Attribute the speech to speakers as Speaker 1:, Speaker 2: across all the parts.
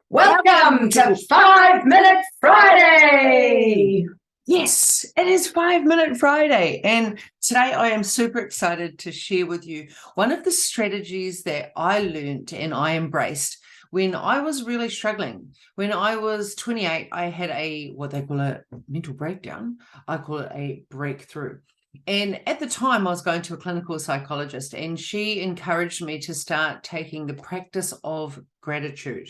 Speaker 1: Welcome to 5 Minute Friday.
Speaker 2: Yes, it is 5 Minute Friday. And today I am super excited to share with you one of the strategies that I learned and I embraced when I was really struggling. When I was 28, I had what they call a mental breakdown. I call it a breakthrough. And at the time, I was going to a clinical psychologist, and she encouraged me to start taking the practice of gratitude.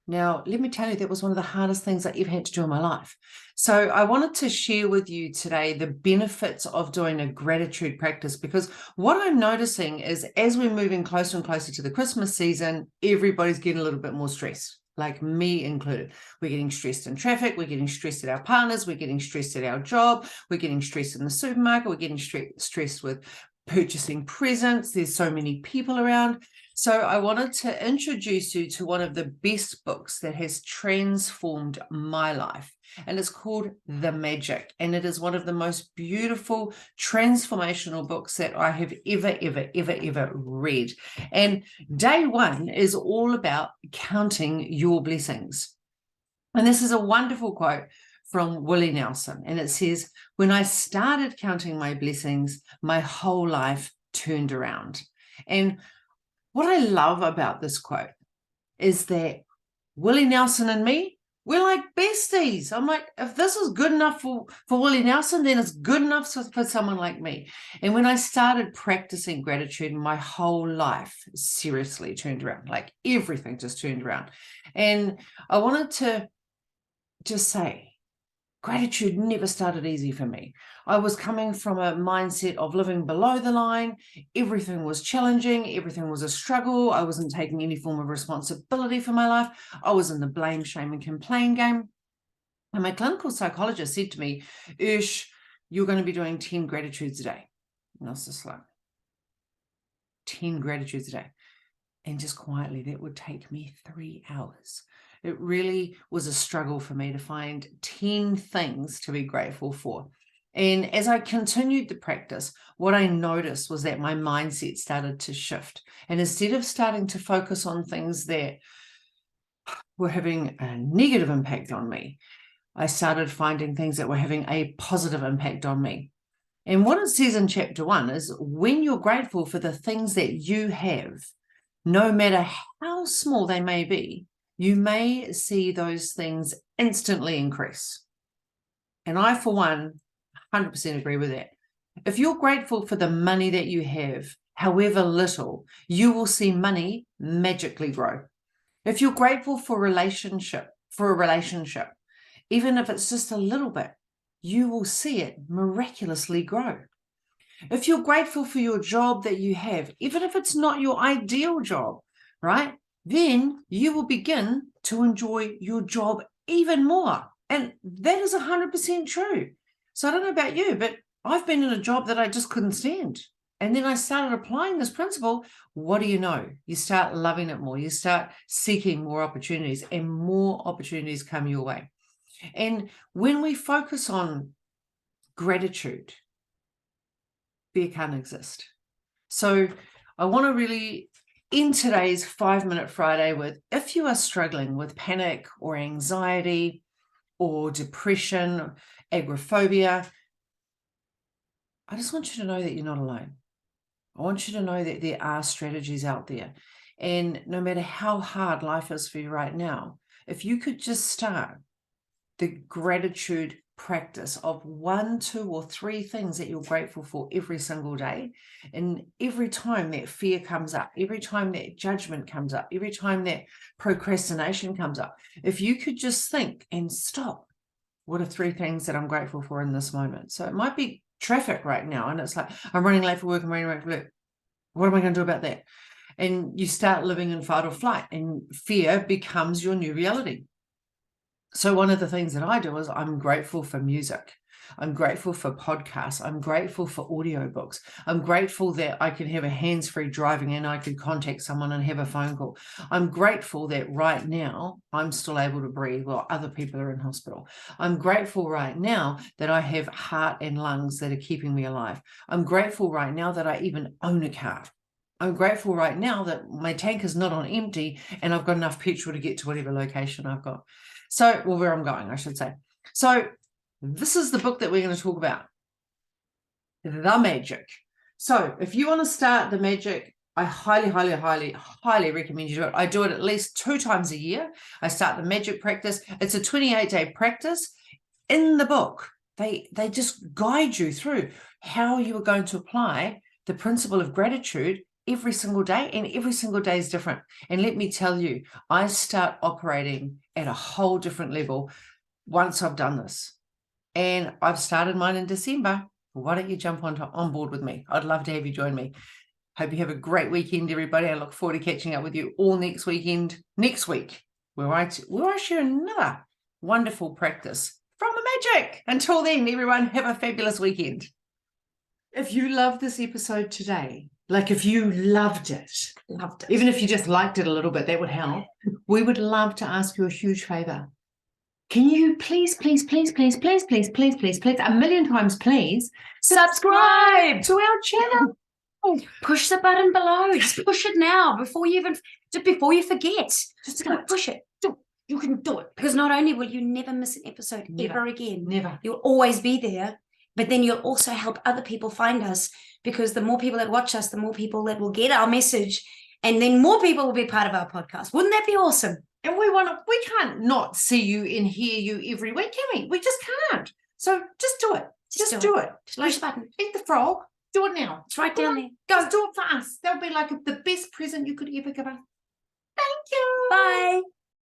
Speaker 2: Now, let me tell you, that was one of the hardest things I ever had to do in my life. So I wanted to share with you today the benefits of doing a gratitude practice, because what I'm noticing is as we're moving closer and closer to the Christmas season, everybody's getting a little bit more stressed, like me included. We're getting stressed in traffic, we're getting stressed at our partners, we're getting stressed at our job, we're getting stressed in the supermarket, we're getting stressed with purchasing presents. There's so many people around. So I wanted to introduce you to one of the best books that has transformed my life, and it's called The Magic, and it is one of the most beautiful transformational books that I have ever read. And day one is all about counting your blessings. And this is a wonderful quote from Willie Nelson, and it says, "When I started counting my blessings, my whole life turned around." And what I love about this quote is that Willie Nelson and me, we're like besties. I'm like, if this is good enough for Willie Nelson, then it's good enough for someone like me. And when I started practicing gratitude, my whole life seriously turned around. Like everything just turned around. And I wanted to just say, gratitude never started easy for me. I was coming from a mindset of living below the line. Everything was challenging. Everything was a struggle. I wasn't taking any form of responsibility for my life. I was in the blame, shame, and complain game. And my clinical psychologist said to me, "Ush, you're going to be doing 10 gratitudes a day." And I was just like, 10 gratitudes a day. And just quietly, that would take me 3 hours. It really was a struggle for me to find 10 things to be grateful for. And as I continued the practice, what I noticed was that my mindset started to shift. And instead of starting to focus on things that were having a negative impact on me, I started finding things that were having a positive impact on me. And what it says in chapter 1 is, when you're grateful for the things that you have, no matter how small they may be, you may see those things instantly increase. And I, for one, 100% agree with that. If you're grateful for the money that you have, however little, you will see money magically grow. If you're grateful for a relationship, even if it's just a little bit, you will see it miraculously grow. If you're grateful for your job that you have, even if it's not your ideal job, right, then you will begin to enjoy your job even more. And that is 100% true. So I don't know about you, but I've been in a job that I just couldn't stand. And then I started applying this principle. What do you know? You start loving it more. You start seeking more opportunities, and more opportunities come your way. And when we focus on gratitude, fear can't exist. So I want to really end today's 5 Minute Friday with, if you are struggling with panic or anxiety or depression, agoraphobia, I just want you to know that you're not alone. I want you to know that there are strategies out there. And no matter how hard life is for you right now, if you could just start the gratitude practice of 1, 2, or 3 things that you're grateful for every single day. And every time that fear comes up, every time that judgment comes up, every time that procrastination comes up, if you could just think and stop, what are 3 things that I'm grateful for in this moment? So it might be traffic right now, and it's like, I'm running late for work, I'm running late for work. What am I going to do about that? And you start living in fight or flight, and fear becomes your new reality. So one of the things that I do is, I'm grateful for music. I'm grateful for podcasts. I'm grateful for audiobooks. I'm grateful that I can have a hands-free driving and I can contact someone and have a phone call. I'm grateful that right now I'm still able to breathe while other people are in hospital. I'm grateful right now that I have heart and lungs that are keeping me alive. I'm grateful right now that I even own a car. I'm grateful right now that my tank is not on empty and I've got enough petrol to get to whatever location I've got. So, well, where I'm going, I should say. So this is the book that we're going to talk about. The Magic. So if you want to start the magic, I highly, highly, highly, highly recommend you do it. I do it at least 2 times a year. I start the magic practice. It's a 28-day practice. In the book, they just guide you through how you are going to apply the principle of gratitude every single day, and every single day is different. And let me tell you, I start operating at a whole different level once I've done this. And I've started mine in December. Why don't you jump on board with me? I'd love to have you join me. Hope you have a great weekend, everybody. I look forward to catching up with you all next week, where I share another wonderful practice from the magic. Until then, everyone, have a fabulous weekend. If you loved this episode today, like if you loved it, even if you just liked it a little bit, that would help. We would love to ask you a huge favor. Can you please, a million times, please, subscribe to our channel?
Speaker 3: Push the button below. Just push it now before you forget. Just go push it.
Speaker 2: You can do it.
Speaker 3: Because not only will you never miss an episode ever again,
Speaker 2: Never.
Speaker 3: You'll always be there, but then you'll also help other people find us, because the more people that watch us, the more people that will get our message, and then more people will be part of our podcast. Wouldn't that be awesome?
Speaker 2: And we can't not see you and hear you every week, can we? We just can't. So just do it. Just do it.
Speaker 3: Just push the button.
Speaker 2: Eat the frog. Do it now.
Speaker 3: It's right down there.
Speaker 2: Go. Just do it for us. That'll be like the best present you could ever give us. Thank you.
Speaker 3: Bye.